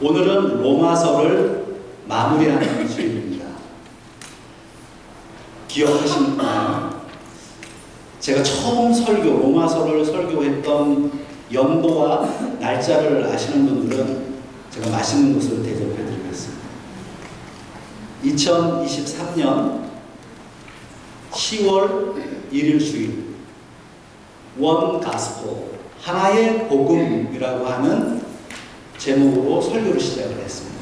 오늘은 로마서를 마무리하는 주일입니다. 기억하십니까? 제가 처음 로마서를 설교했던 연도와 날짜를 아시는 분들은 제가 맛있는 것을 대접해 드리겠습니다. 2023년 10월 1일 주일, 원 가스포, 하나의 복음이라고 하는 제목으로 설교를 시작을 했습니다.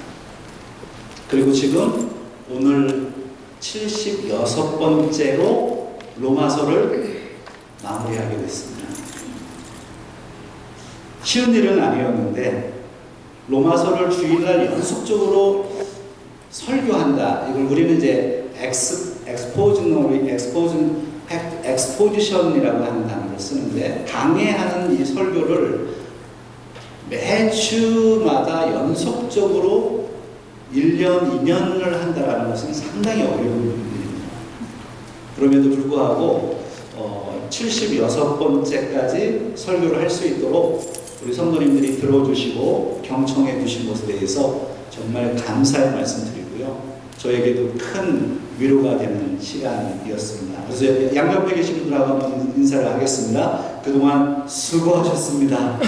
그리고 지금 오늘 76번째로 로마서를 마무리하게 됐습니다. 쉬운 일은 아니었는데 로마서를 주일날 연속적으로 설교한다. 이걸 우리는 이제 엑스포지션이라고 하는 단어를 쓰는데, 강해하는 이 설교를 매주마다 연속적으로 1년, 2년을 한다는 것은 상당히 어려운 일입니다. 그럼에도 불구하고 76번째까지 설교를 할 수 있도록 우리 성도님들이 들어주시고 경청해 주신 것에 대해서 정말 감사의 말씀 드리고요. 저에게도 큰 위로가 되는 시간이었습니다. 그래서 양옆에 계신 분들하고 한번 인사를 하겠습니다. 그동안 수고하셨습니다.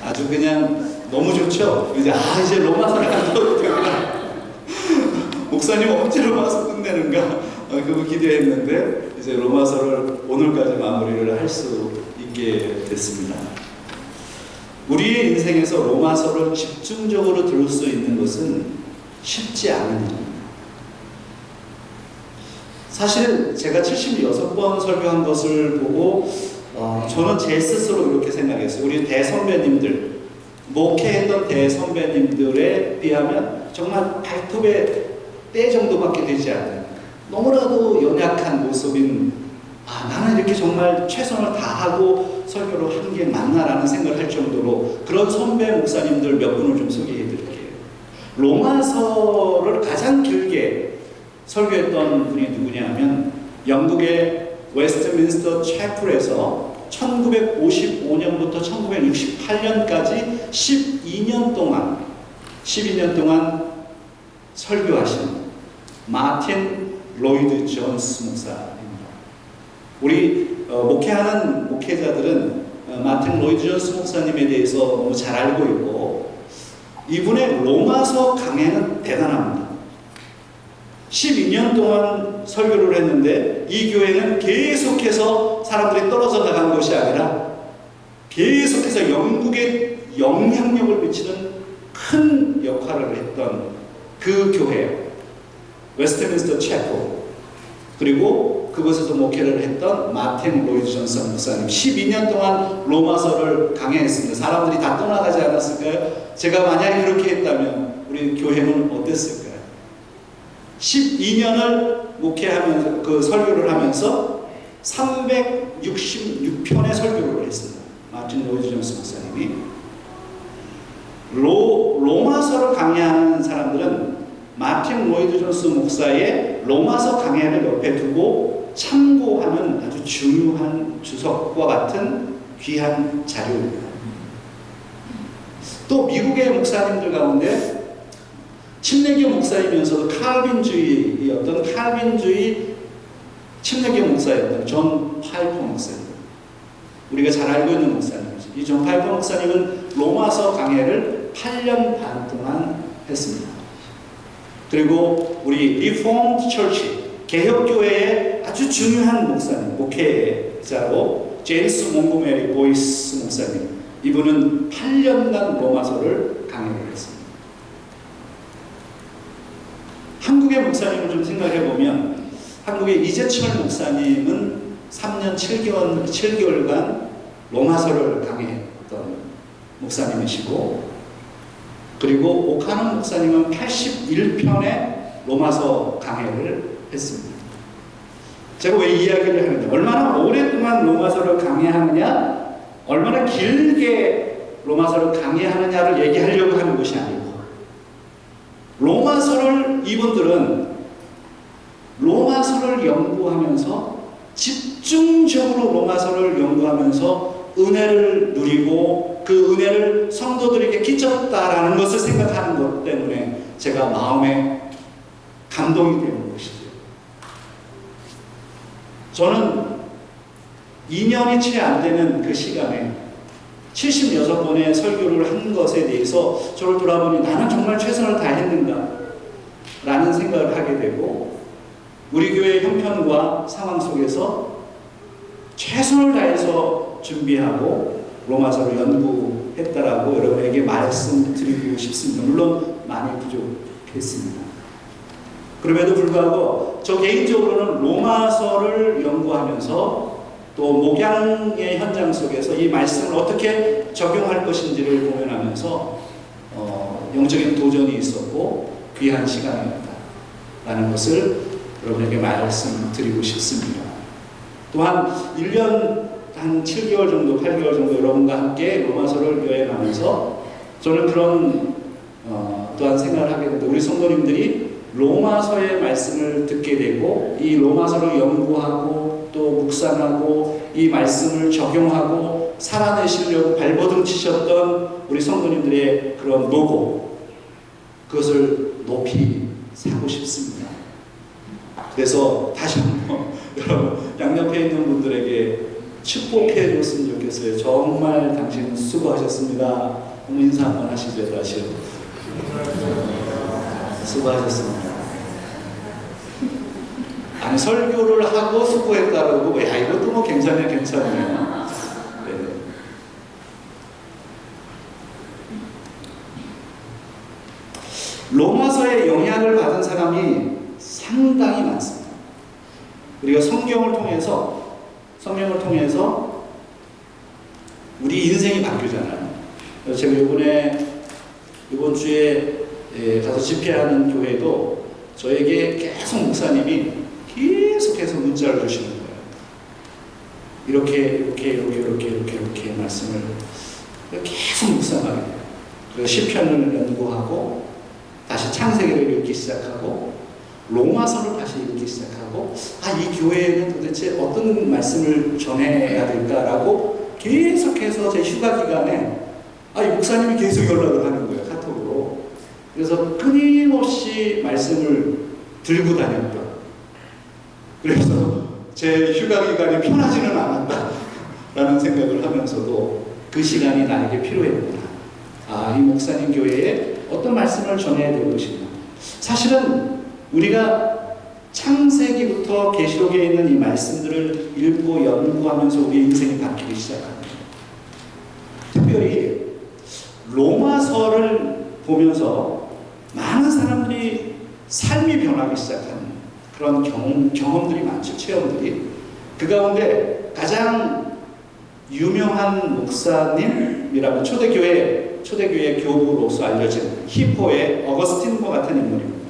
아주 그냥 너무 좋죠? 이제 로마서를 간다고 되구나. 목사님 언제 로마서 끝내는가? 그거 기대했는데 이제 로마서를 오늘까지 마무리를 할 수 있게 됐습니다. 우리의 인생에서 로마서를 집중적으로 들을 수 있는 것은 쉽지 않은 일입니다. 사실 제가 76번 설교한 것을 보고 저는 제 스스로 이렇게 생각했어요. 우리 대선배님들, 목회했던 대선배님들에 비하면 정말 발톱의 때 정도밖에 되지 않는 너무나도 연약한 모습인, 나는 이렇게 정말 최선을 다하고 설교를 한 게 맞나라는 생각을 할 정도로 그런 선배 목사님들 몇 분을 좀 소개해 드릴게요. 로마서를 가장 길게 설교했던 분이 누구냐면 영국의 웨스트민스터 채플에서 1955년부터 1968년까지 12년 동안 설교하신 마틴 로이드 존스 목사입니다. 우리 목회하는 목회자들은 마틴 로이드 존스 목사님에 대해서 너무 잘 알고 있고, 이분의 로마서 강해는 대단합니다. 12년 동안 설교를 했는데 이 교회는 계속해서 사람들이 떨어져 나간 것이 아니라 계속해서 영국에 영향력을 미치는 큰 역할을 했던 그 교회, 웨스트민스터 채플, 그리고 그곳에서 목회를 했던 마틴 로이드 존스 목사님, 12년 동안 로마서를 강해했습니다. 사람들이 다 떠나가지 않았을까요? 제가 만약에 그렇게 했다면 우리 교회는 어땠을까요? 12년을 목회하면서, 그 설교를 하면서 366편의 설교를 했습니다. 마틴 로이드 존스 목사님이. 로마서를 강해하는 사람들은 마틴 로이드 존스 목사의 로마서 강해를 옆에 두고 참고하는 아주 중요한 주석과 같은 귀한 자료입니다. 또 미국의 목사님들 가운데 침례교 목사이면서도 칼빈주의 침례교 목사였던 존 파이퍼 목사님, 우리가 잘 알고 있는 목사님이죠. 이 존 파이퍼 목사님은 로마서 강해를 8년 반 동안 했습니다. 그리고 우리 리폼드 처치, 개혁교회의 아주 중요한 목사님, 목회자로 제임스 몽고메리 보이스 목사님, 이분은 8년간 로마서를 강의를 했습니다. 한국의 목사님을 좀 생각해 보면, 한국의 이재철 목사님은 3년 7개월간 로마서를 강의했던 목사님이시고, 그리고 오카노 목사님은 81편의 로마서 강해를 했습니다. 제가 왜 이야기를 하느냐, 얼마나 오랫동안 로마서를 강해하느냐, 얼마나 길게 로마서를 강해하느냐를 얘기하려고 하는 것이 아니고, 이분들은 로마서를 연구하면서, 집중적으로 로마서를 연구하면서 은혜를 누리고 그 은혜를 성도들에게 끼쳤다라는 것을 생각하는 것 때문에 제가 마음에 감동이 되는 것이죠. 저는 2년이 채 안 되는 그 시간에 76번의 설교를 한 것에 대해서 저를 돌아보니 나는 정말 최선을 다했는가? 라는 생각을 하게 되고, 우리 교회 형편과 상황 속에서 최선을 다해서 준비하고 로마서를 연구했다라고 여러분에게 말씀드리고 싶습니다. 물론 많이 부족했습니다. 그럼에도 불구하고 저 개인적으로는 로마서를 연구하면서 또 목양의 현장 속에서 이 말씀을 어떻게 적용할 것인지를 고민하면서 영적인 도전이 있었고 귀한 시간이었다라는 것을 여러분에게 말씀드리고 싶습니다. 또한 1년 한 7개월 정도, 8개월 정도 여러분과 함께 로마서를 여행하면서 저는 그런 또한 생각을 하게 됩니다. 우리 성도님들이 로마서의 말씀을 듣게 되고 이 로마서를 연구하고 또 묵상하고 이 말씀을 적용하고 살아내시려고 발버둥 치셨던 우리 성도님들의 그런 노고, 그것을 높이 사고 싶습니다. 그래서 다시 한번 여러분 양옆에 있는 분들에게 축복해 줬으면 좋겠어요. 정말 당신 수고하셨습니다. 인사 한번 하시죠. 다시 수고하셨습니다. 아니 설교를 하고 수고했다고 야 이것도 뭐 괜찮네요. 네. 로마서의 영향을 받은 사람이 상당히 많습니다. 우리가 성경을 통해서 우리 인생이 바뀌잖아요. 제가 이번 주에 가서 집회하는 교회도 저에게 계속 목사님이 계속해서 문자를 주시는 거예요. 이렇게 말씀을 계속 묵상하게 돼요. 그래서 시편을 연구하고 다시 창세기를 읽기 시작하고 로마서를 다시 읽기 시작하고 이 교회에는 도대체 어떤 말씀을 전해야 될까라고 계속해서 제 휴가 기간에 이 목사님이 계속 연락을 하는 거예요. 카톡으로. 그래서 끊임없이 말씀을 들고 다녔던, 그래서 제 휴가 기간이 편하지는 않았다라는 생각을 하면서도 그 시간이 나에게 필요했구나. 이 목사님 교회에 어떤 말씀을 전해야 될 것인가. 사실은 우리가 창세기부터 계시록에 있는 이 말씀들을 읽고 연구하면서 우리 인생이 바뀌기 시작합니다. 특별히 로마서를 보면서 많은 사람들이 삶이 변하기 시작하는 그런 경험들이 많죠. 체험들이. 그 가운데 가장 유명한 목사님이라면 초대교회 교부로서 알려진 히포의 어거스틴과 같은 인물입니다.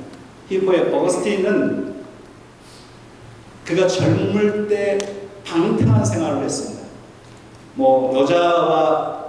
히포의 어거스틴은 그가 젊을 때 방탕한 생활을 했습니다. 여자와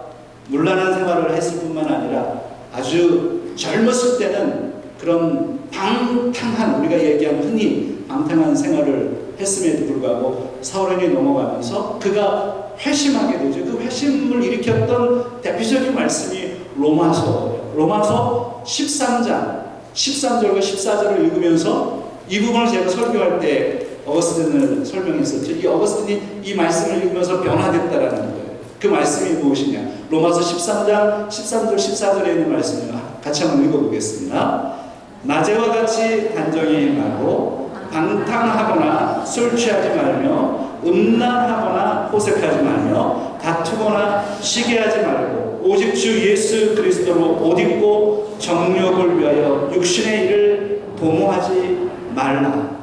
문란한 생활을 했을 뿐만 아니라 아주 젊었을 때는 그런 방탕한, 우리가 얘기하는 흔히 방탕한 생활을 했음에도 불구하고 서른이 넘어가면서 그가 회심하게 되죠. 그 회심을 일으켰던 대표적인 말씀이 로마서예요. 로마서 13절과 14절을 읽으면서 이 부분을 제가 설교할 때 어거스틴을 설명했었죠. 이 어거스틴이 이 말씀을 읽으면서 변화됐다라는 거예요. 그 말씀이 무엇이냐? 로마서 13장 13절 14절에 있는 말씀을 같이 한번 읽어보겠습니다. 낮에와 같이 단정히 행하고 방탕하거나 술 취하지 말며 음란하거나 호색하지 말며 다투거나 시기하지 말고 오직 주 예수 그리스도로 옷 입고 정욕을 위하여 육신의 일을 도모하지 말라.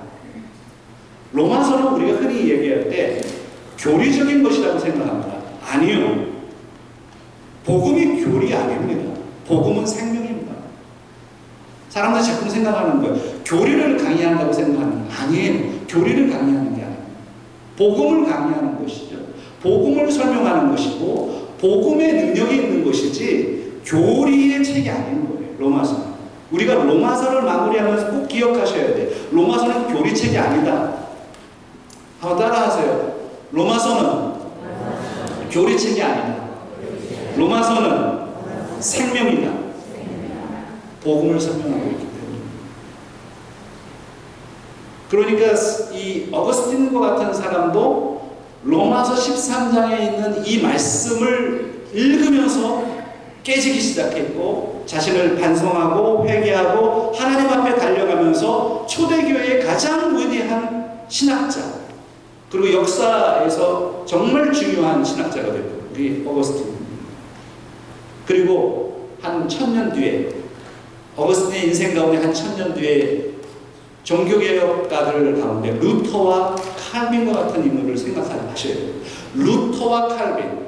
로마서는 우리가 흔히 얘기할 때 교리적인 것이라고 생각합니다. 아니요. 복음이 교리 아닙니다. 복음은 생명입니다. 사람들이 자꾸 생각하는 거예요. 교리를 강의한다고 생각하는 거예요. 아니에요. 교리를 강의하는 게 아니에요. 복음을 강의하는 것이죠. 복음을 설명하는 것이고 복음의 능력이 있는 것이지 교리의 책이 아닌 거예요. 로마서는. 우리가 로마서를 마무리하면서 꼭 기억하셔야 돼요. 로마서는 교리책이 아니다. 한번 따라하세요. 로마서는 교리책이 아니다. 로마서는 생명이다. 복음을 설명하고 있기 때문에. 그러니까 이 어거스틴과 같은 사람도 로마서 13장에 있는 이 말씀을 읽으면서 깨지기 시작했고, 자신을 반성하고 회개하고 하나님 앞에 달려가면서 초대교회의 가장 위대한 신학자, 그리고 역사에서 정말 중요한 신학자가 됐고, 우리 어거스틴. 그리고 한 1000년 뒤에, 어거스틴의 인생 가운데 한 1000년 뒤에 종교개혁가들 가운데 루터와 칼빈과 같은 인물을 생각하셔야 돼요. 루터와 칼빈,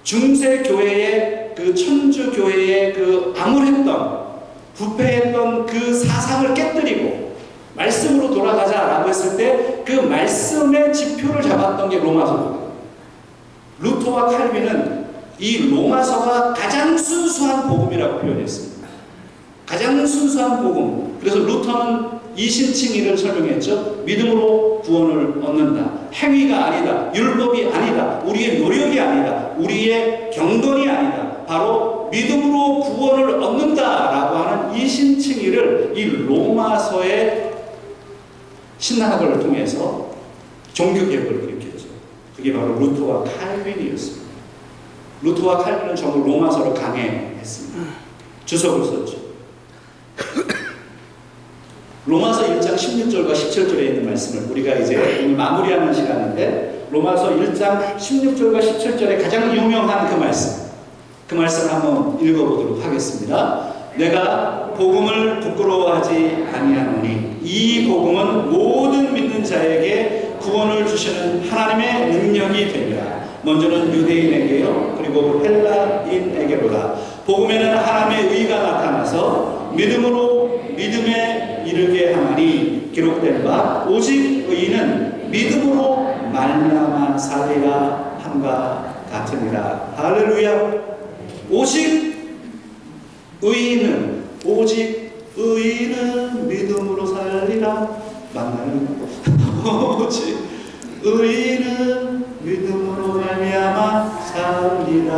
중세 교회의 그 천주 교회의 그 암울했던, 부패했던 그 사상을 깨뜨리고 말씀으로 돌아가자라고 했을 때 그 말씀의 지표를 잡았던 게 로마서입니다. 루터와 칼빈은 이 로마서가 가장 순수한 복음이라고 표현했습니다. 가장 순수한 복음. 그래서 루터는 이신칭의를 설명했죠. 믿음으로 구원을 얻는다. 행위가 아니다. 율법이 아니다. 우리의 노력이 아니다. 우리의 경건이 아니다. 바로 믿음으로 구원을 얻는다라고 하는 이신칭의를 이 로마서의 신학을 통해서 종교개혁을 일으켰죠. 그게 바로 루터와 칼빈이었습니다. 루터와 칼빈은 정말 로마서를 강해했습니다. 주석을 썼죠. 로마서 1장 16절과 17절에 있는 말씀을 우리가 이제 오늘 마무리하는 시간인데, 로마서 1장 16절과 17절에 가장 유명한 그 말씀을 한번 읽어보도록 하겠습니다. 내가 복음을 부끄러워하지 아니하노니 이 복음은 모든 믿는 자에게 구원을 주시는 하나님의 능력이 됩니다. 먼저는 유대인에게요, 그리고 헬라인에게로다. 복음에는 하나님의 의가 나타나서 믿음으로 믿음에 이르게 하나니 기록된 바 오직 의인은 믿음으로 말미암아 살리라 함과 같으니라. 할렐루야. 오직 의인은 믿음으로 살리라. 맞나요? 오직 의인은 믿음으로 말미암아 살리라.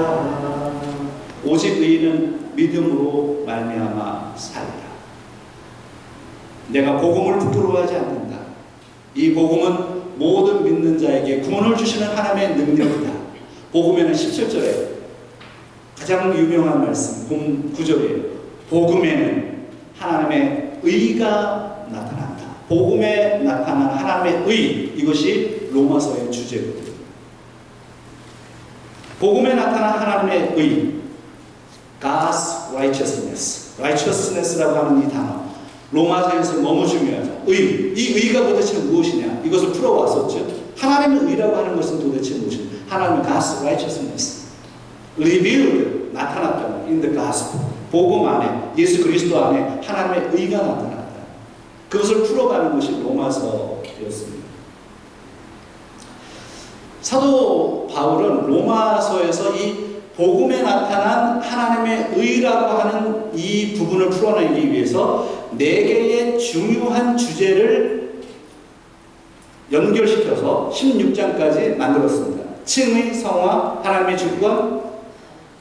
오직 의인은 믿음으로 말미암아 살리라. 내가 복음을 부끄러워하지 않는다. 이 복음은 모든 믿는 자에게 구원을 주시는 하나님의 능력이다. 복음에는 17절에 가장 유명한 말씀, 9절이에요. 복음에는 하나님의 의가 나타난다. 복음에 나타난 하나님의 의, 이것이 로마서의 주제거든요. 복음에 나타난 하나님의 의, God's righteousness, righteousness라고 하는 이 단어, 로마서에서 너무 중요하죠. 의, 이 의가 도대체 무엇이냐, 이것을 풀어왔었죠. 하나님의 의라고 하는 것은 도대체 무엇이냐, 하나님의 God's righteousness, revealed, 나타났다. in the gospel, 복음 안에, 예수 그리스도 안에 하나님의 의가 나타났다. 그것을 풀어가는 것이 로마서였습니다. 사도 바울은 로마서에서 이 복음에 나타난 하나님의 의라고 하는 이 부분을 풀어내기 위해서 4개의 중요한 주제를 연결시켜서 16장까지 만들었습니다. 칭의, 성화, 하나님의 주권,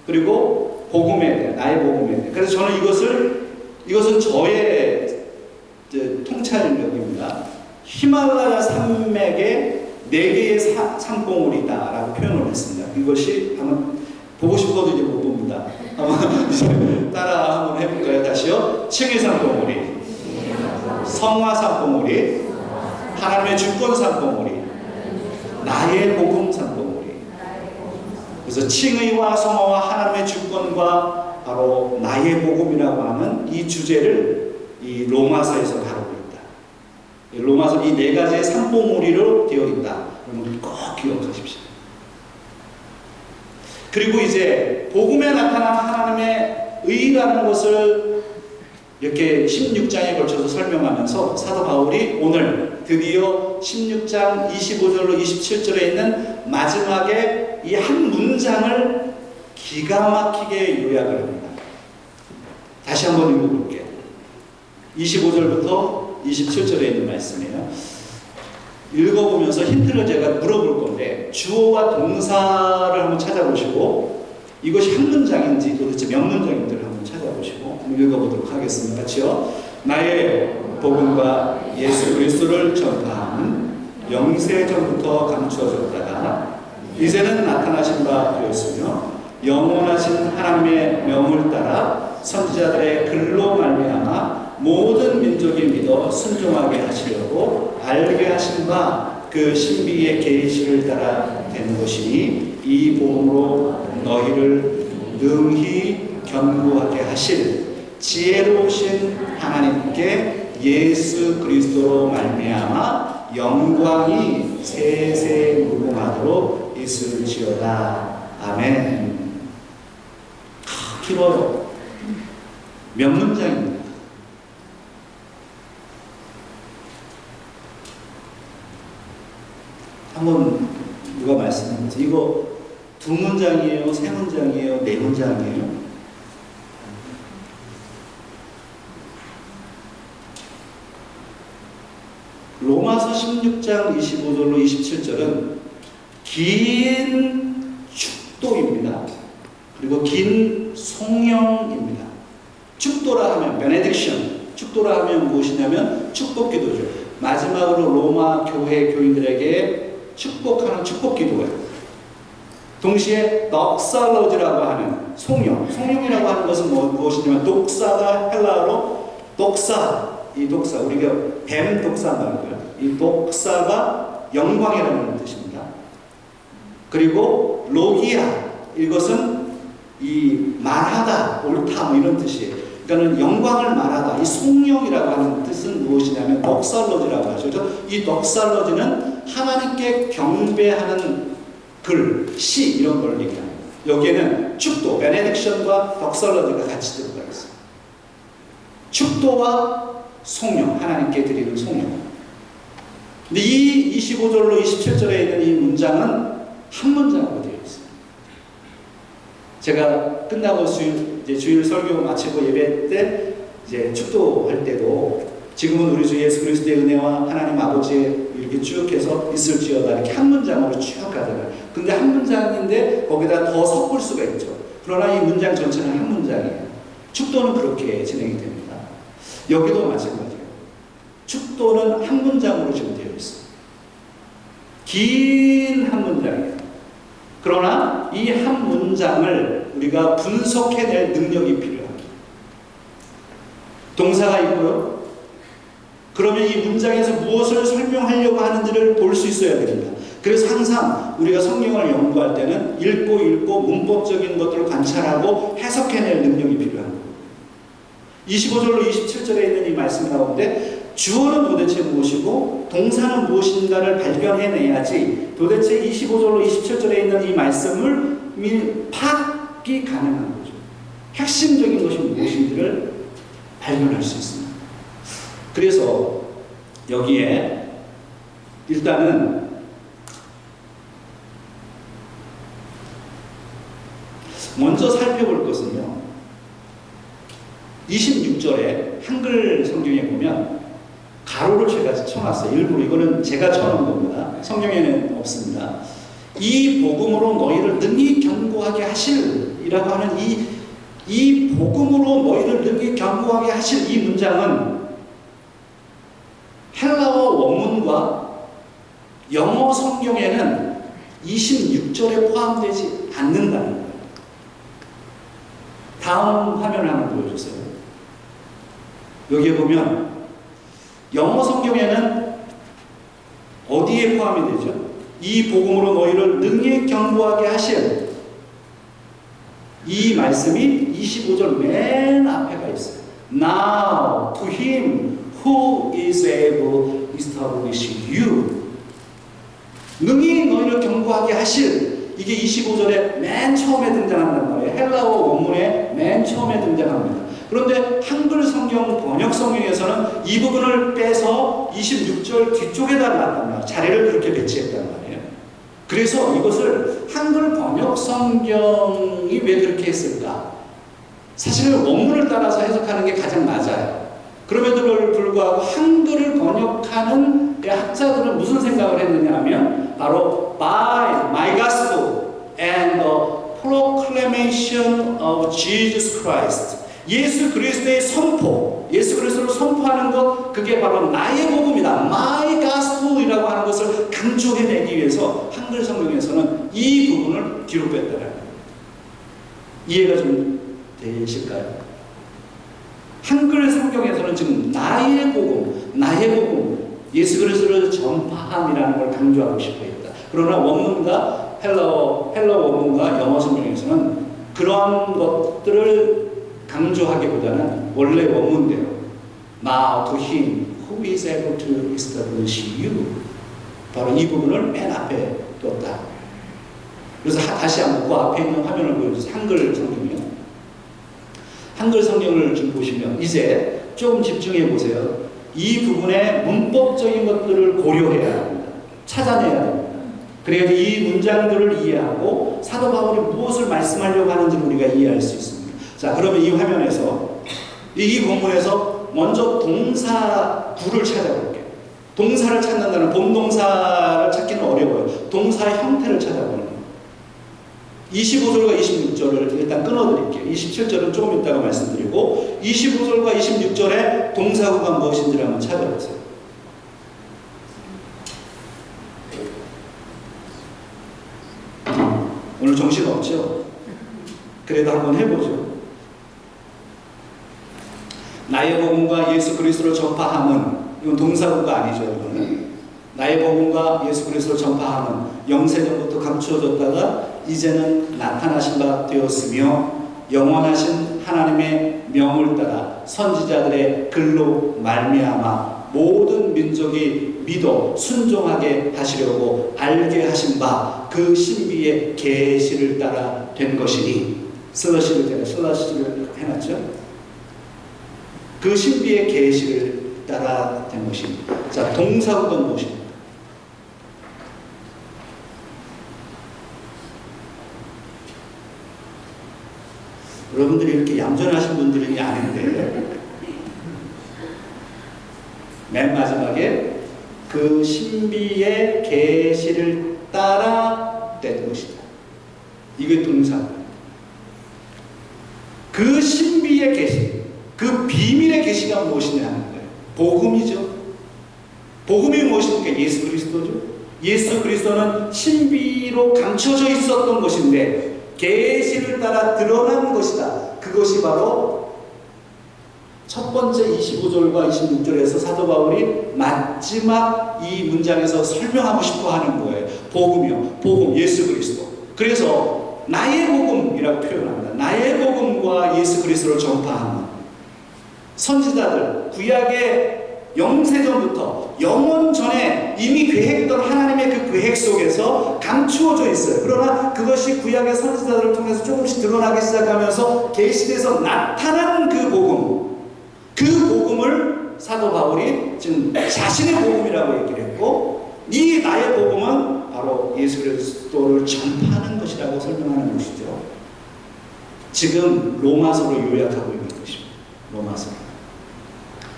그리고 복음에 대해, 나의 복음에 대해. 그래서 저는 이것은 저의 통찰력입니다. 히말라야 산맥에 4개의 산봉우리다라고 표현을 했습니다. 이것이 한번 보고 싶어도 이제 못 봅니다. 한번 이제 따라 한번 해볼까요? 다시요. 칭의 산봉우리, 성화 산봉우리, 하나님의 주권 산봉우리, 나의 복음 산봉우리. 그래서 칭의와 성화와 하나님의 주권과 바로 나의 복음이라고 하는 이 주제를 이 로마서에서 다루고 있다. 로마서 이 4가지의 산봉우리로 되어 있다. 여러분 꼭 기억하십시오. 그리고 이제 복음에 나타난 하나님의 의라는 것을 이렇게 16장에 걸쳐서 설명하면서 사도 바울이 오늘 드디어 16장 25절로 27절에 있는 마지막에 이 한 문장을 기가 막히게 요약을 합니다. 다시 한번 읽어볼게요. 25절부터 27절에 있는 말씀이에요. 읽어보면서 힌트를 제가 물어볼 건데 주어와 동사를 한번 찾아보시고 이것이 한 문장인지 도대체 몇 문장인지를 한번 찾아보시고 한번 읽어보도록 하겠습니다. 같이요. 나의 복음과 예수 그리스도를 전파하는 영세전부터 감추어졌다가 이제는 나타나신 바 되었으며 영원하신 하나님의 명을 따라 선지자들의 글로 말미암아 모든 민족이 믿어 순종하게 하시려고 알게 하신 바 그 신비의 계시를 따라 된 것이니 이 복음으로 너희를 능히 견고하게 하실 지혜로우신 하나님께 예수 그리스도로 말미암아 영광이 세세 무궁하도록 있을지어다. 아멘. 길어요. 몇 문장입니다. 한번 누가 말씀해보세요. 이거 두 문장이에요? 세 문장이에요? 네 문장이에요? 로마서 16장 25절로 27절은 긴 축도입니다. 그리고 긴 송영입니다. 축도라 하면 베네딕션, 축도라 하면 무엇이냐면 축복 기도죠. 마지막으로 로마 교회 교인들에게 축복하는 축복 기도예요. 동시에 덕살로지라고 하는 송영이라고 하는 것은 무엇이냐면 독사가 헬라어로 독사, 이 독사 우리가 뱀 독사 말고요. 이 독사가 영광이라는 뜻입니다. 그리고 로기아 이것은 이 말하다, 옳다 뭐 이런 뜻이에요. 그러니까는 영광을 말하다. 이 송영이라고 하는 뜻은 무엇이냐면 덕살로지라고 하죠. 이 덕살로지는 하나님께 경배하는 글, 시 이런 걸 얘기합니다. 여기에는 축도, 베네딕션과 덕살로지가 같이 들어가 있어요. 축도와 송영, 하나님께 드리는 송영. 근데 이 25절로 27절에 있는 이 문장은 한 문장으로 되어 있어요. 제가 끝나고 주일 설교 마치고 예배 때 이제 축도할 때도 지금은 우리 주 예수 그리스도의 은혜와 하나님 아버지의 이렇게 쭉 해서 있을지어다 이렇게 한 문장으로 쭉 가잖아요. 근데 한 문장인데 거기다 더 섞을 수가 있죠. 그러나 이 문장 전체는 한 문장이에요. 축도는 그렇게 진행이 됩니다. 여기도 마찬가지예요. 축도는 한 문장으로 지금 되어 있어요. 긴 한 문장이에요. 그러나 이 한 문장을 우리가 분석해낼 능력이 필요합니다. 동사가 있고요. 그러면 이 문장에서 무엇을 설명하려고 하는지를 볼 수 있어야 됩니다. 그래서 항상 우리가 성경을 연구할 때는 읽고 문법적인 것들을 관찰하고 해석해낼 능력이 필요합니다. 25절로 27절에 있는 이 말씀 가운데 주어는 도대체 무엇이고 동사는 무엇인가를 발견해내야지 도대체 25절로 27절에 있는 이 말씀을 파악이 가능한 거죠. 핵심적인 것이 무엇인지를 발견할 수 있습니다. 그래서 여기에 일단은 먼저 살펴볼 것은요. 26절에 한글 성경에 보면 가로를 제가 쳐놨어요. 일부러 이거는 제가 쳐놓은 겁니다. 성경에는 없습니다. 이 복음으로 너희를 능히 견고하게 하실이라고 하는 이 복음으로 너희를 능히 견고하게 하실 이 문장은 헬라어 원문과 영어 성경에는 26절에 포함되지 않는다는 거예요. 다음 화면을 한번 보여주세요. 여기에 보면 영어 성경에는 어디에 포함이 되죠? 이 복음으로 너희를 능히 견고하게 하실 이 말씀이 25절 맨 앞에가 있어요. Now to him who is able to establish you. 능히 너희를 견고하게 하실 이게 25절에 맨 처음에 등장한단 말이에요. 헬라어 원문에 맨 처음에 등장합니다. 그런데 한글 성경 번역 성경에서는 이 부분을 빼서 26절 뒤쪽에다 놨단 말이에요. 자리를 그렇게 배치했단 말이에요. 그래서 이것을 한글 번역 성경이 왜 그렇게 했을까? 사실은 원문을 따라서 해석하는 게 가장 맞아요. 그럼에도 불구하고 한글을 번역하는 학자들은 무슨 생각을 했느냐 하면 바로 by my gospel and the proclamation of Jesus Christ. 예수 그리스도의 선포, 예수 그리스도를 선포하는 것, 그게 바로 나의 복음이다. My gospel이라고 하는 것을 강조해내기 위해서 한글 성경에서는 이 부분을 뒤로 뺐다는 이해가 좀 되실까요? 한글 성경에서는 지금 나의 복음, 예수 그리스도를 전파함이라는 걸 강조하고 싶어 했다. 그러나 원문과 헬러 원문과 영어 성경에서는 그러한 것들을 강조하기보다는 원래 원문대로 Now to him who is able to establish you, 바로 이 부분을 맨 앞에 뒀다. 그래서 다시 한번 그 앞에 있는 화면을 보여주세요. 한글 성경이요. 한글 성경을 좀 보시면 이제 조금 집중해 보세요. 이 부분의 문법적인 것들을 고려해야 합니다. 찾아내야 됩니다. 그래야 이 문장들을 이해하고 사도 바울이 무엇을 말씀하려고 하는지를 우리가 이해할 수 있습니다. 자, 그러면 이 화면에서 이 본문에서 먼저 동사 구를 찾아볼게요. 동사를 찾는다는 본동사를 찾기는 어려워요. 동사의 형태를 찾아보는 거예요. 25절과 26절을 일단 끊어드릴게요. 27절은 조금 이따가 말씀드리고 25절과 26절의 동사구가 무엇인지를 한번 찾아보세요. 오늘 정신 없죠? 그래도 한번 해보죠. 나의 복음과 예수 그리스도를 전파함은, 이건 동사구가 아니죠. 이거는 나의 복음과 예수 그리스도를 전파함은 영세전부터 감추어졌다가 이제는 나타나신 바 되었으며 영원하신 하나님의 명을 따라 선지자들의 글로 말미암아 모든 민족이 믿어 순종하게 하시려고 알게 하신 바 그 신비의 계시를 따라 된 것이니, 슬러시를 해놨죠. 그 신비의 계시를 따라 된 것입니다. 자, 동사구가 무엇입니까? 여러분들이 이렇게 얌전하신 분들이 아닌데 맨 마지막에 그 신비의 계시를 따라 된 것이다. 이게 동사입니다. 그 신비의 계시, 그 비밀의 계시가 무엇이냐 하는 거예요. 복음이죠. 복음이 무엇입니까? 예수 그리스도죠. 예수 그리스도는 신비로 감춰져 있었던 것인데 계시를 따라 드러난 것이다. 그것이 바로 첫 번째 25절과 26절에서 사도 바울이 마지막 이 문장에서 설명하고 싶어 하는 거예요. 복음이요. 복음, 예수 그리스도. 그래서 나의 복음이라고 표현합니다. 나의 복음과 예수 그리스도를 전파하는 선지자들, 구약의 영세전부터 영원 전에 이미 계획했던 하나님의 그 계획 속에서 감추어져 있어요. 그러나 그것이 구약의 선지자들을 통해서 조금씩 드러나기 시작하면서 계시돼서 나타난 그 복음, 그 복음을 사도 바울이 지금 자신의 복음이라고 얘기를 했고, 이 나의 복음은 바로 예수 그리스도를 전파하는 것이라고 설명하는 것이죠. 지금 로마서로 요약하고 있는 것입니다. 로마서.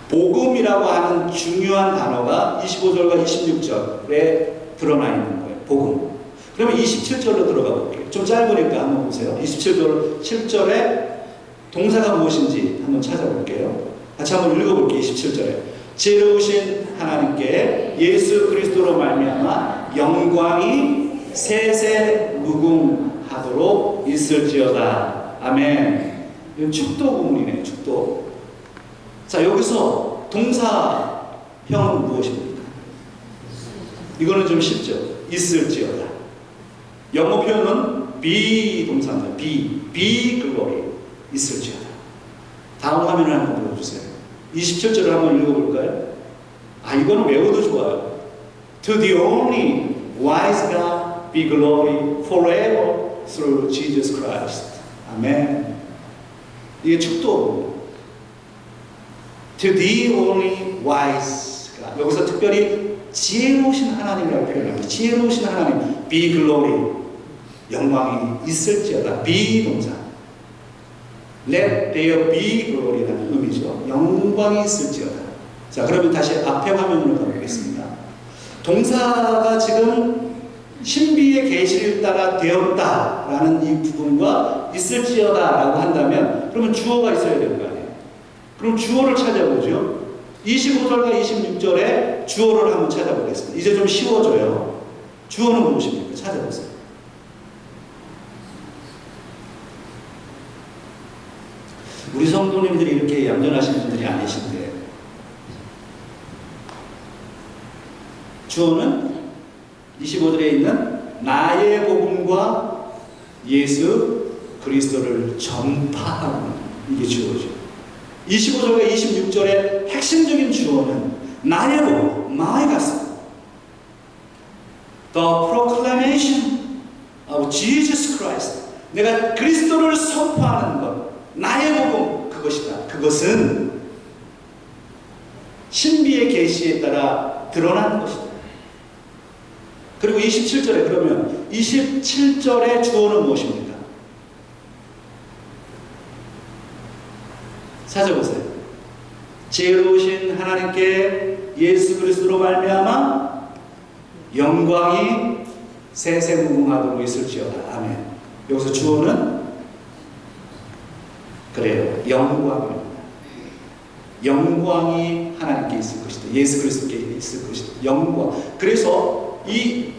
복음이라고 하는 중요한 단어가 25절과 26절에 드러나 있는 거예요. 복음. 그러면 27절로 들어가 볼게요. 좀 짧으니까 한번 보세요. 27절, 7절에 동사가 무엇인지 한번 찾아볼게요. 같이 한번 읽어볼게요. 27절에 지혜로우신 하나님께 예수 그리스도로 말미암아 영광이 세세 무궁하도록 있을지어다. 아멘. 이건 축도 부분이네요. 축도. 자, 여기서 동사형은 무엇입니까? 이거는 좀 쉽죠. 있을지어다. 영어 표현은 be 동사입니다. be glory. 있을지어다. 다음 화면을 한번 보여주세요. 27절을 한번 읽어볼까요? 아, 이거는 외워도 좋아요. To the only wise God be glory forever through Jesus Christ. 아멘. 이게 축도. To the only wise God. 여기서 특별히 지혜로우신 하나님이라고 표현합니다. 지혜로우신 하나님. Be glory. 영광이 있을지어다. be 동사. Let there be glory라는 의미죠. 영광이 있을지어다. 자, 그러면 다시 앞에 화면으로 가보겠습니다. 동사가 지금 신비의 계시를 따라 되었다라는 이 부분과 있을지어다라고 한다면 그러면 주어가 있어야 되는 거 아니에요? 그럼 주어를 찾아보죠. 25절과 26절에 주어를 한번 찾아보겠습니다. 이제 좀 쉬워져요. 주어는 무엇입니까? 찾아보세요. 우리 성도님들이 이렇게 얌전하신 분들이 아니신데 주어는 25절에 있는 나의 복음과 예수 그리스도를 전파하는 이게 주어죠. 25절과 26절의 핵심적인 주어는 나의 복음, my gospel, the proclamation of Jesus Christ. 내가 그리스도를 선포하는 것, 나의 복음 그것이다. 그것은 신비의 계시에 따라 드러나는 것이다. 그리고 27절에 그러면 27절의 주어는 무엇입니까? 찾아보세요. 지혜로우신 하나님께 예수 그리스도로 말미암아 영광이 세세무궁하도록 있을지어다. 아멘. 여기서 주어는 그래요. 영광입니다. 영광이 하나님께 있을 것이다. 예수 그리스도께 있을 것이다. 영광. 그래서 이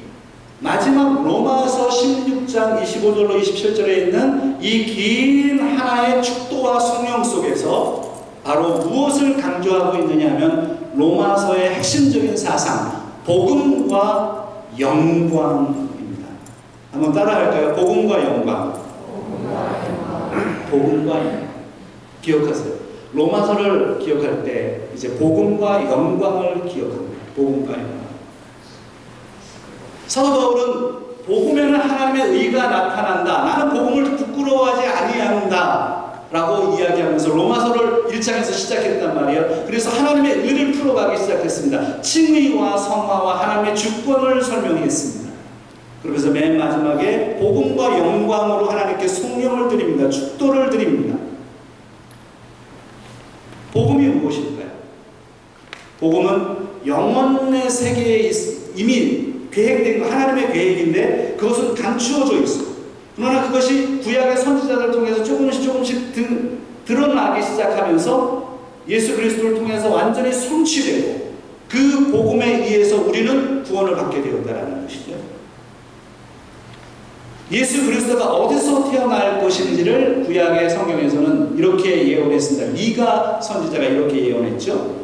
마지막 로마서 16장 25절로 27절에 있는 이 긴 하나의 축도와 성령 속에서 바로 무엇을 강조하고 있느냐 하면 로마서의 핵심적인 사상, 복음과 영광입니다. 한번 따라할까요? 복음과 영광. 복음과 영광. 기억하세요. 로마서를 기억할 때 이제 복음과 영광을 기억합니다. 복음과 영광. 사도 바울은 복음에는 하나님의 의가 나타난다. 나는 복음을 부끄러워하지 아니한다. 라고 이야기하면서 로마서를 1장에서 시작했단 말이에요. 그래서 하나님의 의를 풀어가기 시작했습니다. 칭의와 성화와 하나님의 주권을 설명했습니다. 그러면서 맨 마지막에 복음과 영광으로 하나님께 성령을 드립니다. 축도를 드립니다. 복음이 무엇일까요? 복음은 영혼의 세계에 이미 계획된 거, 하나님의 계획인데 그것은 감추어져 있어. 그러나 그것이 구약의 선지자들을 통해서 조금씩 드러나기 시작하면서 예수 그리스도를 통해서 완전히 성취되고 그 복음에 의해서 우리는 구원을 받게 되었다는 것이죠. 예수 그리스도가 어디서 태어날 것인지를 구약의 성경에서는 이렇게 예언했습니다. 미가 선지자가 이렇게 예언했죠.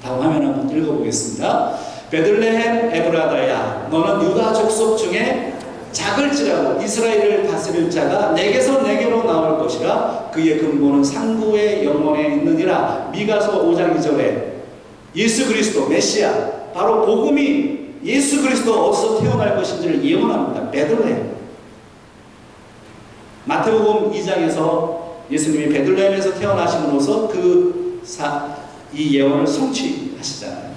다음 화면 한번 읽어보겠습니다. 베들레헴 에브라다야, 너는 유다 족속 중에 작을지라도 이스라엘을 다스릴 자가 내게서 내게로 나올 것이라. 그의 근본은 상고의 영혼에 있느니라. 미가서 5장 2절에 예수 그리스도 메시아, 바로 복음이 예수 그리스도 어디서 태어날 것인지를 예언합니다. 베들레헴. 마태복음 2장에서 예수님이 베들레헴에서 태어나심으로써 이 예언을 성취하시잖아요.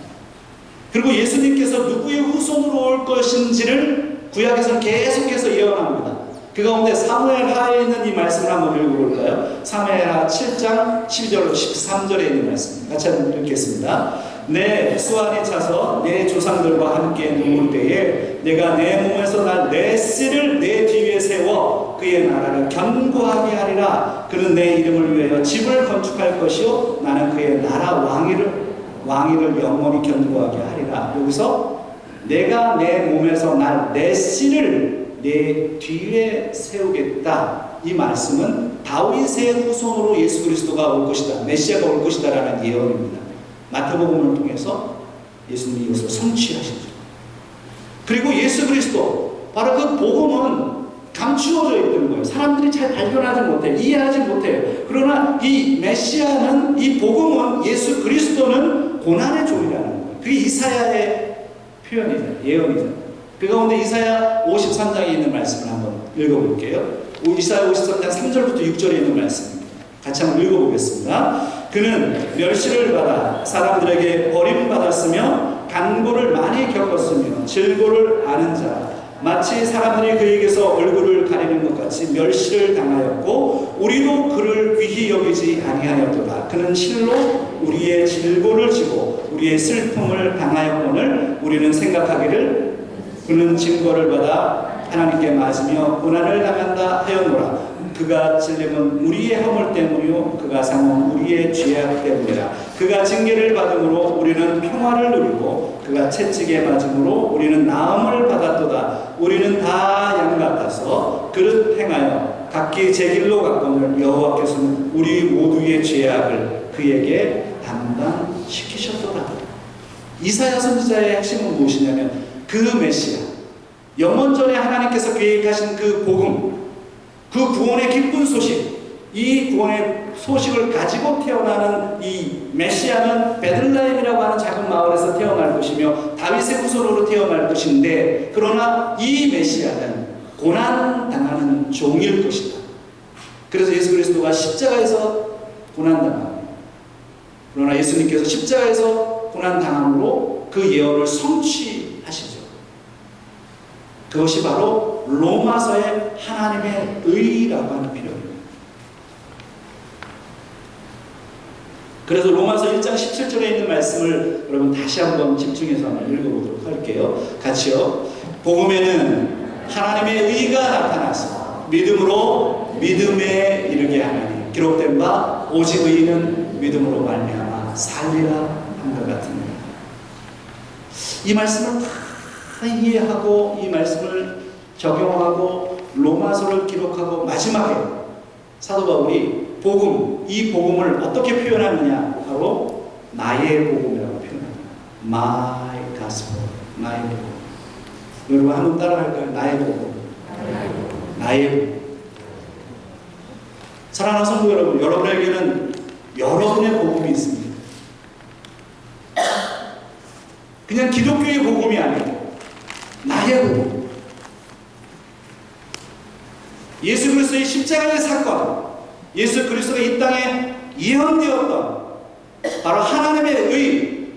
그리고 예수님께서 누구의 후손으로 올 것인지를 구약에서는 계속해서 예언합니다. 그 가운데 사무엘하에 있는 이 말씀을 한번 읽어볼까요? 사무엘하 7장 12절로 13절에 있는 말씀입니다. 같이 한번 읽겠습니다. 내 수완이 차서 내 조상들과 함께 누울 때에 내가 내 몸에서 날 내 씨를 내 뒤에 세워 그의 나라를 견고하게 하리라. 그는 내 이름을 위하여 집을 건축할 것이요 나는 그의 나라 왕위를 영원히 견고하게 하리라. 여기서 내가 내 몸에서 날 내 씨를 내 뒤에 세우겠다. 이 말씀은 다윗의 후손으로 예수 그리스도가 올 것이다. 메시아가 올 것이다 라는 예언입니다. 마태복음을 통해서 예수님이 이것을 성취하시죠. 그리고 예수 그리스도, 바로 그 복음은 감추어져 있는 거예요. 사람들이 잘 발견하지 못해요. 이해하지 못해요. 그러나 이 메시아는, 이 복음은, 예수 그리스도는 고난의 종이라는 거예요. 그게 이사야의 표현이잖아요. 예언이잖아요. 그 가운데 이사야 53장에 있는 말씀을 한번 읽어볼게요. 이사야 53장 3절부터 6절에 있는 말씀입니다. 같이 한번 읽어보겠습니다. 그는 멸시를 받아 사람들에게 버림받았으며 간고를 많이 겪었으며 질고를 아는 자, 마치 사람들이 그에게서 얼굴을 가리는 것 같이 멸시를 당하였고 우리도 그를 귀히 여기지 아니하였도다. 그는 실로 우리의 질고를 지고 우리의 슬픔을 당하였거늘 우리는 생각하기를 그는 증거를 받아 하나님께 맞으며 고난을 당한다 하였노라. 그가 찔림은 우리의 허물 때문이요 그가 상은 우리의 죄악 때문이라. 그가 징계를 받음으로 우리는 평화를 누리고 그가 채찍에 맞음으로 우리는 나음을 받았도다. 우리는 다 양 같아서 그릇 행하여 각기 제 길로 갔거늘 여호와께서는 우리 모두의 죄악을 그에게 담당시키셨더라. 이사야 선지자의 핵심은 무엇이냐면 그 메시아, 영원전에 하나님께서 계획하신 그 복음, 그 구원의 기쁜 소식, 이 구원의 소식을 가지고 태어나는 이 메시아는 베들레헴이라고 하는 작은 마을에서 태어날 것이며 다윗의 후손으로 태어날 것인데, 그러나 이 메시아는 고난당하는 종일 것이다. 그래서 예수 그리스도가 십자가에서 고난당합니다. 그러나 예수님께서 십자가에서 고난당함으로 그 예언을 성취하시죠. 그것이 바로 로마서의 하나님의 의라고 하는 표현입니다. 그래서 로마서 1장 17절에 있는 말씀을 여러분 다시 한번 집중해서 한번 읽어보도록 할게요. 같이요. 복음에는 하나님의 의가 나타나서 믿음으로 믿음에 이르게 하나니 기록된 바 오직 의인은 믿음으로 말미암아 살리라 한 것 같으니. 이 말씀을 다 이해하고 이 말씀을 적용하고 로마서를 기록하고 마지막에 사도 바울이 복음, 이 복음을 어떻게 표현하느냐? 바로 나의 복음이라고 표현합니다. My gospel, 나의 복음. 여러분 한번 따라할까요? 나의 복음. 나의 복음. 사랑하는 성도 여러분, 여러분에게는 여러분의 복음이 있습니다. 그냥 기독교의 복음이 아니고 나의 복음. 예수 그리스도의 십자가의 사건, 예수 그리스도가 이 땅에 예언되었던 바로 하나님의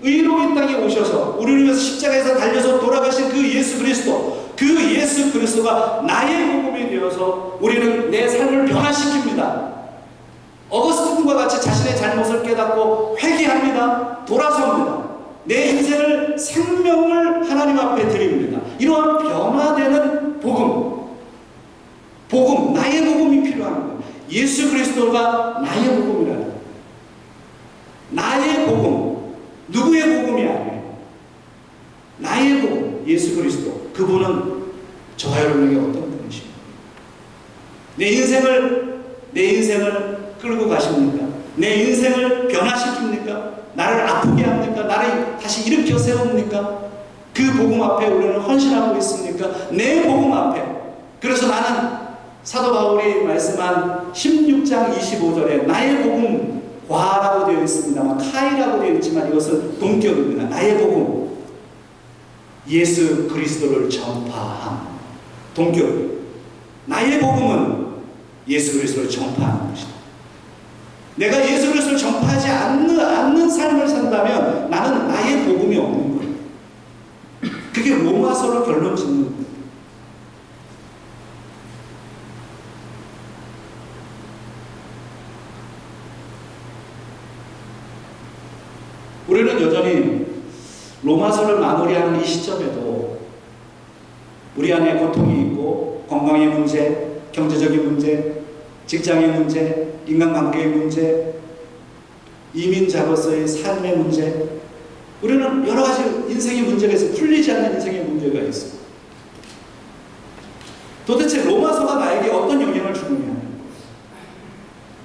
의로 이 땅에 오셔서 우리를 위해서 십자가에서 달려서 돌아가신 그 예수 그리스도, 그 예수 그리스도가 나의 복음이 되어서 우리는 내 삶을 변화시킵니다. 어거스틴과 같이 자신의 잘못을 깨닫고 회개합니다. 돌아섭니다. 내 인생을, 생명을 하나님 앞에 드립니다. 이러한 변화되는 복음, 나의 복음이 필요한 거예요. 예수 그리스도가 나의 복음이라는 거예요. 나의 복음, 누구의 복음이 아니에요. 나의 복음, 예수 그리스도. 그분은 저와 여러분에게 어떤 분이십니까? 내 인생을 끌고 가십니까? 내 인생을 변화시킵니까? 나를 아프게 합니까? 나를 다시 일으켜 세웁니까? 그 복음 앞에 우리는 헌신하고 있습니까? 내 복음 앞에. 그래서 나는 사도 바울이 말씀한 16장 25절에 나의 복음 과라고 되어 있습니다만 카이라고 되어 있지만 이것은 동격입니다. 나의 복음, 예수 그리스도를 전파함. 동격. 나의 복음은 예수 그리스도를 전파하는 것이다. 내가 예수 그리스도를 전파하지 않는 삶을 산다면 나는 나의 복음이 없는 거예요. 그게 로마서로 결론 짓는 거예요. 우리는 여전히 로마서를 마무리하는 이 시점에도 우리 안에 고통이 있고 건강의 문제, 경제적인 문제, 직장의 문제, 인간관계의 문제, 이민자로서의 삶의 문제, 우리는 여러 가지 인생의 문제가 있어요. 풀리지 않는 인생의 문제가 있어요. 도대체 로마서가 나에게 어떤 영향을 주느냐?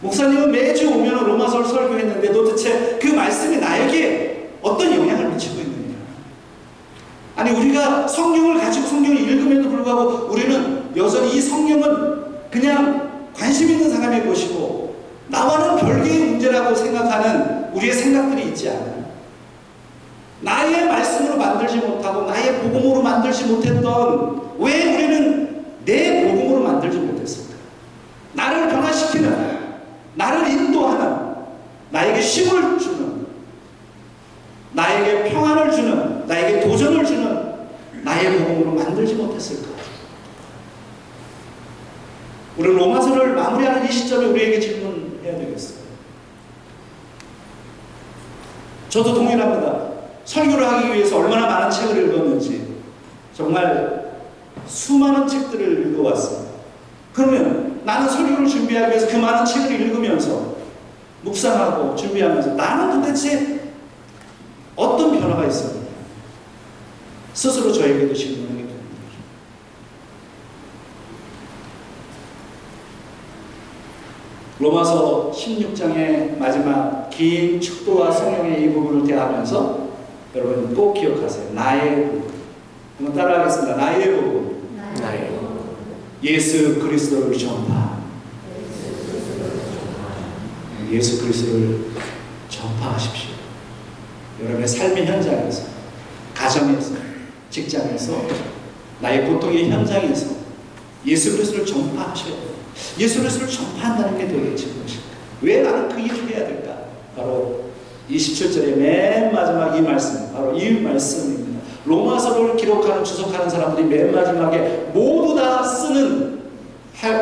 목사님은 매주 오면 로마서를 설교했는데 도대체 그 말씀이 나에게 어떤 영향을 미치고 있느냐? 아니, 우리가 성경을 가지고 성경을 읽음에도 불구하고 우리는 여전히 이 성경은 그냥 관심 있는 사람의 것이고 나와는 별개의 문제라고 생각하는 우리의 생각들이 있지 않아요? 나의 말씀으로 만들지 못하고 나의 복음으로 만들지 못했던, 왜 우리는 내 복음으로 만들지 못했을까? 나를 변화시키는, 나를 인도하는, 나에게 힘을 주는, 나에게 평안을 주는, 나에게 도전을 주는 나의 복음으로 만들지 못했을까? 우리 로마서를 마무리하는 이 시점에 우리에게 질문해야 되겠어요. 저도 동일합니다. 설교를 하기 위해서 얼마나 많은 책을 읽었는지 정말 수많은 책들을 읽어왔습니다. 그러면 나는 설교를 준비하기 위해서 그 많은 책을 읽으면서 묵상하고 준비하면서 나는 도대체 어떤 변화가 있었느냐 스스로 저에게도 질문하게 됩니다. 로마서 16장의 마지막 긴 축도와 성령의 이 부분을 대하면서 여러분 꼭 기억하세요. 나의 부분. 한번 따라하겠습니다. 나의 부분. 나의 예수 그리스도를 전파. 예수 그리스도를 전파하십시오. 여러분의 삶의 현장에서, 가정에서, 직장에서, 나의 고통의 현장에서 예수 그리스도를 전파하셔야 돼요. 예수 그리스도를 전파한다는 게 도대체 무엇일까? 왜 나는 그 일을 해야 될까? 바로 27절의 맨 마지막 이 말씀, 바로 이 말씀입니다. 로마서를 기록하는, 주석하는 사람들이 맨 마지막에 모두 다 쓰는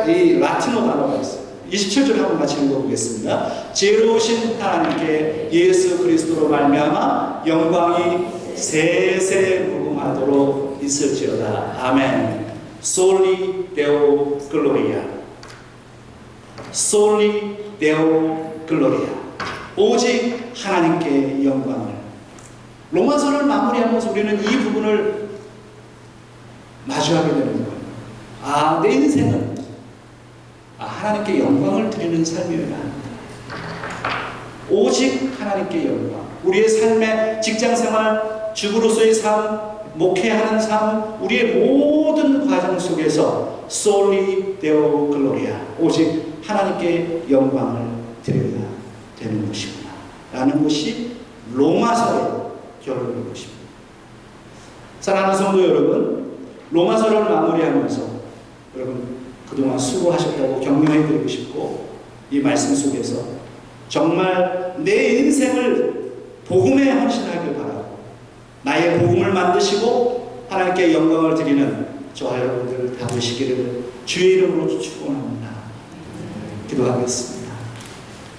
이 라틴어 단어가 있어요. 27절 한번 같이 읽어보겠습니다. 지혜로우신 하나님께 예수 그리스도로 말미암아 영광이 세세 무궁하도록 있을지어다. 아멘. Soli Deo Gloria. Soli Deo Gloria. 오직 하나님께 영광을. 로마서를 마무리하면서 우리는 이 부분을 마주하게 되는 거예요. 아, 내 인생은 하나님께 영광을 드리는 삶이어야 합니다. 오직 하나님께 영광. 우리의 삶의 직장생활, 주부로서의 삶, 목회하는 삶, 우리의 모든 과정 속에서 Soli Deo Gloria. 오직 하나님께 영광을 드려야 되는 것이구나 라는 것이 로마서의 결론인 것입니다. 사랑하는 성도 여러분, 로마서를 마무리하면서 여러분 그동안 수고하셨다고 격려해드리고 싶고, 이 말씀 속에서 정말 내 인생을 복음에 헌신하길 바라고, 나의 복음을 만드시고 하나님께 영광을 드리는 저와 여러분들 다 되시기를 주의 이름으로 축원합니다. 기도하겠습니다.